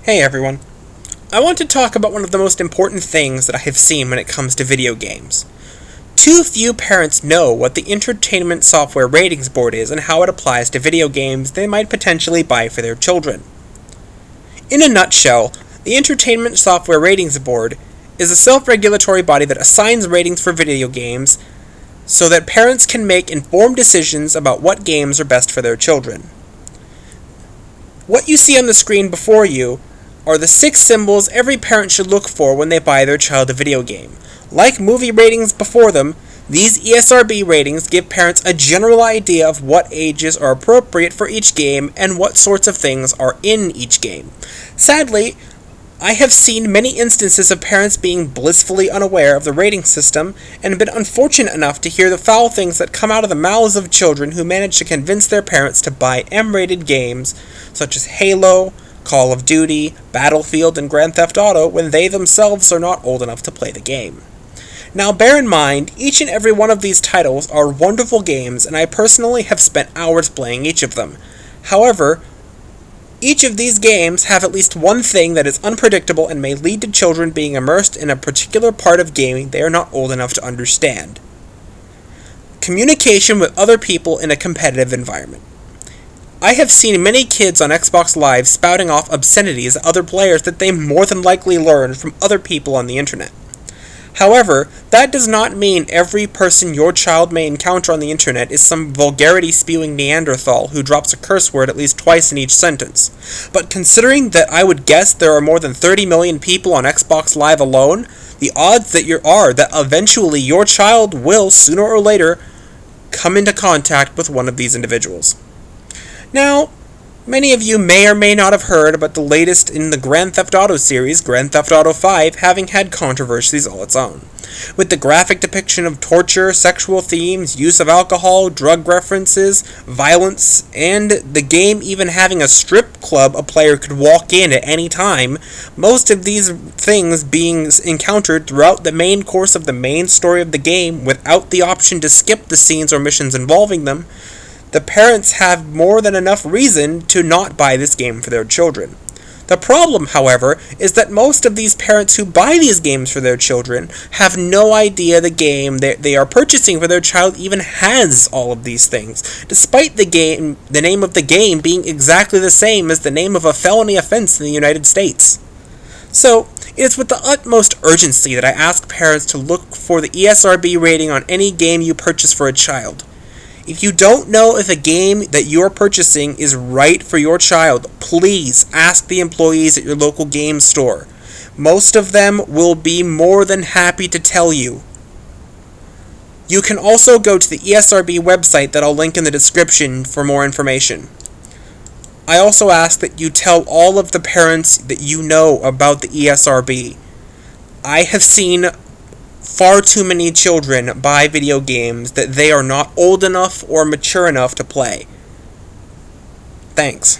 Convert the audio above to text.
Hey everyone. I want to talk about one of the most important things that I have seen when it comes to video games. Too few parents know what the Entertainment Software Ratings Board is and how it applies to video games they might potentially buy for their children. In a nutshell, the Entertainment Software Ratings Board is a self-regulatory body that assigns ratings for video games so that parents can make informed decisions about what games are best for their children. What you see on the screen before you are the 6 symbols every parent should look for when they buy their child a video game. Like movie ratings before them, these ESRB ratings give parents a general idea of what ages are appropriate for each game and what sorts of things are in each game. Sadly, I have seen many instances of parents being blissfully unaware of the rating system and been unfortunate enough to hear the foul things that come out of the mouths of children who manage to convince their parents to buy M-rated games such as Halo, Call of Duty, Battlefield, and Grand Theft Auto when they themselves are not old enough to play the game. Now bear in mind, each and every one of these titles are wonderful games, and I personally have spent hours playing each of them. However, each of these games have at least one thing that is unpredictable and may lead to children being immersed in a particular part of gaming they are not old enough to understand. Communication with other people in a competitive environment. I have seen many kids on Xbox Live spouting off obscenities at other players that they more than likely learned from other people on the internet. However, that does not mean every person your child may encounter on the internet is some vulgarity-spewing Neanderthal who drops a curse word at least twice in each sentence. But considering that I would guess there are more than 30 million people on Xbox Live alone, the odds that eventually your child will, sooner or later, come into contact with one of these individuals. Now, many of you may or may not have heard about the latest in the Grand Theft Auto series, Grand Theft Auto 5, having had controversies all its own. With the graphic depiction of torture, sexual themes, use of alcohol, drug references, violence, and the game even having a strip club a player could walk in at any time, most of these things being encountered throughout the main course of the main story of the game without the option to skip the scenes or missions involving them, the parents have more than enough reason to not buy this game for their children. The problem, however, is that most of these parents who buy these games for their children have no idea the game they are purchasing for their child even has all of these things, despite the name of the game being exactly the same as the name of a felony offense in the United States. So, it is with the utmost urgency that I ask parents to look for the ESRB rating on any game you purchase for a child. If you don't know if a game that you're purchasing is right for your child, please ask the employees at your local game store. Most of them will be more than happy to tell you. You can also go to the ESRB website that I'll link in the description for more information. I also ask that you tell all of the parents that you know about the ESRB. I have seen far too many children buy video games that they are not old enough or mature enough to play. Thanks.